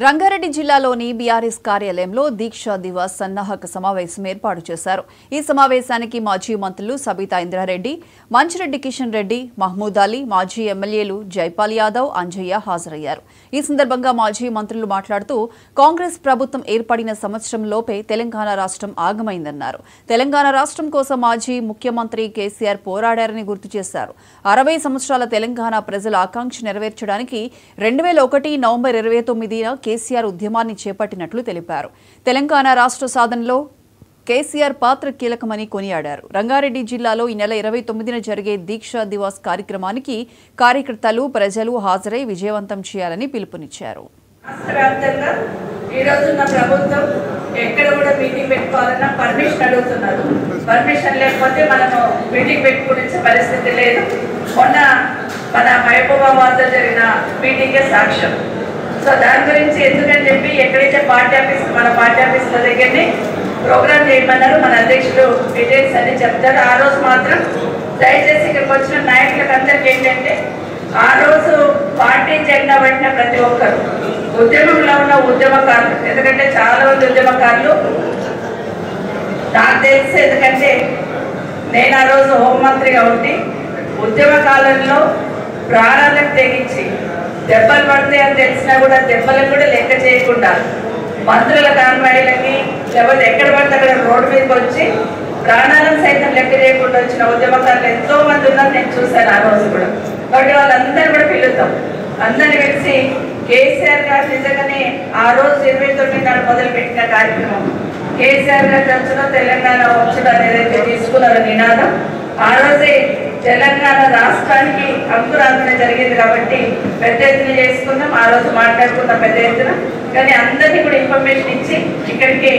రంగారెడ్డి జిల్లాలోని బీఆర్ఎస్ కార్యాలయంలో దీక్షా దివస్ సన్నాహక సమావేశం ఏర్పాటు చేశారు. ఈ సమావేశానికి మాజీ మంత్రులు సబితా ఇంద్రారెడ్డి, మంచిరెడ్డి కిషన్ రెడ్డి, మహమూద్ అలీ, మాజీ ఎమ్మెల్యేలు జైపాల్ యాదవ్, అంజయ్య హాజరయ్యారు. ఈ సందర్భంగా మాజీ మంత్రులు మాట్లాడుతూ కాంగ్రెస్ ప్రభుత్వం ఏర్పడిన సంవత్సరంలోపే తెలంగాణ రాష్ట్రం ఆగమైందన్నారు. తెలంగాణ రాష్ట్రం కోసం మాజీ ముఖ్యమంత్రి కేసీఆర్ పోరాడారని గుర్తు చేశారు. 60 సంవత్సరాల తెలంగాణ ప్రజల ఆకాంక్ష నెరవేర్చడానికి 2001 నవంబర్ 29న కేసీఆర్ ఉద్యమాన్ని చేపట్టినట్లు తెలిపారు. తెలంగాణ రాష్ట్ర సాధనలో కేసీఆర్ పాత్ర కీలకమని కొనియాడారు. రంగారెడ్డి జిల్లాలో ఈ నెల 29న జరిగే దీక్షా దివాస్ కార్యక్రమానికి కార్యకర్తలు, ప్రజలు హాజరై విజయవంతం చేయాలని పిలుపునిచ్చారు. ఎక్కడ కూడా మీటింగ్ పెట్టుకోవాలన్నా పర్మిషన్ అడుగుతున్నారు. పర్మిషన్ లేకపోతే మనము మీటింగ్ పెట్టుకునే పరిస్థితి లేదు. మొన్న మన మహబూబాబాద్ జరిగిన మీటింగే సాక్ష్యం. సో దాని గురించి ఎందుకని చెప్పి ఎక్కడైతే పార్టీ ఆఫీసుల దగ్గరనే ప్రోగ్రామ్ చేయమన్నారు. మన అధ్యక్షుడు డీటెయిల్స్ అన్ని చెప్తారు. ఆ రోజు మాత్రం దయచేసి ఇక్కడికి వచ్చిన నాయకులకు అందరికీ ఏంటంటే, ఆ రోజు పార్టీ జెండా పట్టిన ప్రతి ఒక్కరు ఉద్యమంలో ఉన్న ఉద్యమకారులు, ఎందుకంటే చాలా మంది ఉద్యమకారులు నాకు తెలిసి, ఎందుకంటే నేను ఆ రోజు హోంమంత్రిగా ఉండి ఉద్యమ కాలంలో ప్రాణాలకు తెగించి దెబ్బలు పడతాయని తెలిసినా కూడా దెబ్బలకు కూడా లెక్క చేయకుండా మంత్రుల కాన్వాయిలకి లేకపోతే ఎక్కడ పడితే అక్కడ రోడ్డు మీదకి వచ్చి ప్రాణాలను సైతం లెక్క చేయకుండా వచ్చిన ఉద్యమకారులు ఎంతో మంది ఉన్నారు. నేను చూశాను ఆ రోజు కూడా. కాబట్టి వాళ్ళందరూ కూడా పిలుద్దాం. అందరిని పిలిచి కేసీఆర్ గారు నిజంగానే ఆ రోజు 29 నాడు మొదలుపెట్టిన కార్యక్రమం, కేసీఆర్ గారు ఖర్చులో తెలంగాణ వచ్చుడు అనేది తీసుకున్నారు నినాదం. ఆ రోజే తెలంగాణ రాష్ట్రానికి అంకురార్పణ జరిగింది కాబట్టి పెద్ద ఎత్తున చేసుకున్నాం. ఆ రోజు మాట్లాడుకున్నాం పెద్ద ఎత్తున. కానీ అందరినీ కూడా ఇన్ఫర్మేషన్ ఇచ్చి ఇక్కడికి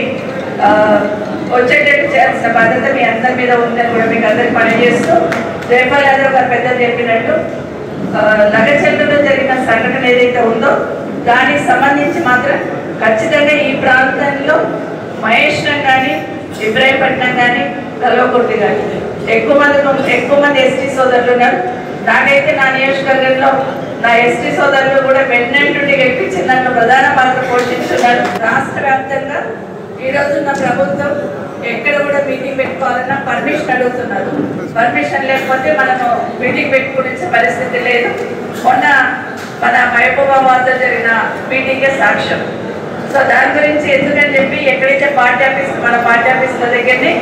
వచ్చేటట్టు చేయాల్సిన బాధ్యత మీ అందరి మీద ఉందని కూడా మీకు అందరికి పనిచేస్తూ, జైపాల్ యాదవ్ గారు పెద్దలు చెప్పినట్టు లగచర్లలో జరిగిన సంఘటన ఏదైతే ఉందో దానికి సంబంధించి మాత్రం ఖచ్చితంగా ఈ ప్రాంతంలో మహేశ్వరం కానీ, ఇబ్రాహీంపట్నం కానీ, కల్వకుర్తి కానీ ఎక్కువ మంది ఎస్టీ సోదరులు ఉన్నారు. నాకైతే నా నియోజకవర్గంలో నా ఎస్టీ సోదరులు కూడా వెన్నెంటుండి గెలిపించిన దాంట్లో ప్రధాన పాత్ర పోషిస్తున్నారు. రాష్ట్ర వ్యాప్తంగా ఈ రోజున్న ప్రభుత్వం ఎక్కడ కూడా మీటింగ్ పెట్టుకోవాలన్నా పర్మిషన్ అడుగుతున్నారు. పర్మిషన్ లేకపోతే మనము మీటింగ్ పెట్టుకునే పరిస్థితి లేదు. మొన్న మన మహబూబాబాద్ జరిగిన మీటింగే సాక్ష్యం. సో దాని గురించి ఎందుకని చెప్పి ఎక్కడైతే పార్టీ ఆఫీసుల దగ్గరనే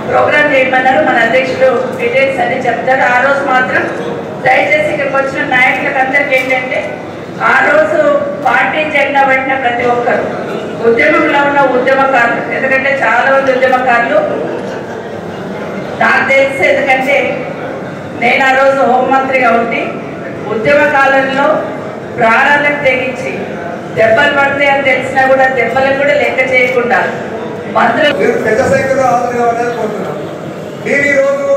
ప్రోగ్రామ్ చేయమన్నారు. మన అధ్యక్షుడు డీటెయిల్స్ అన్ని చెప్తారు. ఆ రోజు మాత్రం దయచేసి ఇక్కడికి వచ్చిన నాయకులకు అందరికీ ఏంటంటే, ఆ రోజు పార్టీ జెండా పట్టిన ప్రతి ఒక్కరు ఉద్యమంలో ఉన్న ఉద్యమకారులు, ఎందుకంటే చాలా మంది ఉద్యమకారులు నాకు తెలిసి, ఎందుకంటే నేను ఆ రోజు హోంమంత్రిగా ఉండి ఉద్యమ కాలంలో ప్రాణాలకు తెగించి దెబ్బలు పడతాయని తెలిసినా కూడా దెబ్బలకు కూడా లెక్క చేయకుండా మంత్రులు పెద్ద సంఖ్యలో హాజరు కావాలని కోరుతున్నాం. మీరు ఈరోజు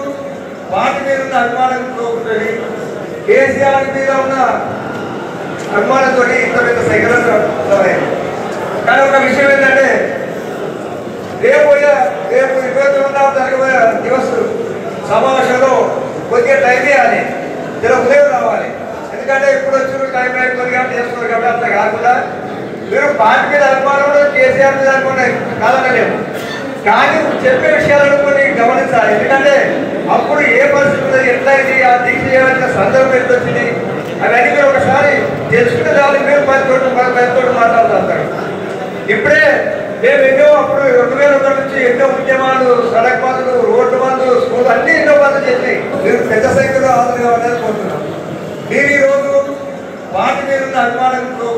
పార్టీ మీద ఉన్న అభిమానంతో కేసీఆర్ మీద ఉన్న అభిమానంతో ఇంత పెద్ద సంఖ్యలో కానీ ఒక విషయం ఏంటంటే, రేపు 29వ జరగబోయే దివస్ సమావేశంలో కొద్దిగా టైం ఇవ్వాలి, ఉదయం రావాలి. ఎందుకంటే ఇప్పుడు వచ్చి టైం అయిపోతుంది కాబట్టి చేస్తున్నారు కాబట్టి అట్లా కాకుండా మీరు పార్టీ మీద అభిమానం కేసీఆర్ మీద అనుకున్నాయి కాదనలేము, కానీ చెప్పే విషయాలను కొన్ని గమనించాలి. ఎందుకంటే అప్పుడు ఏ పరిస్థితుల్లో ఎట్లయింది, ఆ దీక్ష చేయాల్సిన సందర్భం ఎంత వచ్చింది అవన్నీ మీరు ఒకసారి తెలుసుకునే దాన్ని మీరు పదితోటి మాట్లాడుతారు. ఇప్పుడే మేము అప్పుడు 2001 నుంచి ఎన్నో ఉద్యమాలు, సడక్ బంధులు, రోడ్డు బంధు, స్కూల్ అన్ని ఎన్నో బంధు చేసినాయి. మీరు పెద్ద సంఖ్యలో హాజరు కావాలని కోరుతున్నాం. మీరు ఈరోజు పార్టీ మీద ఉన్న అభిమానంతో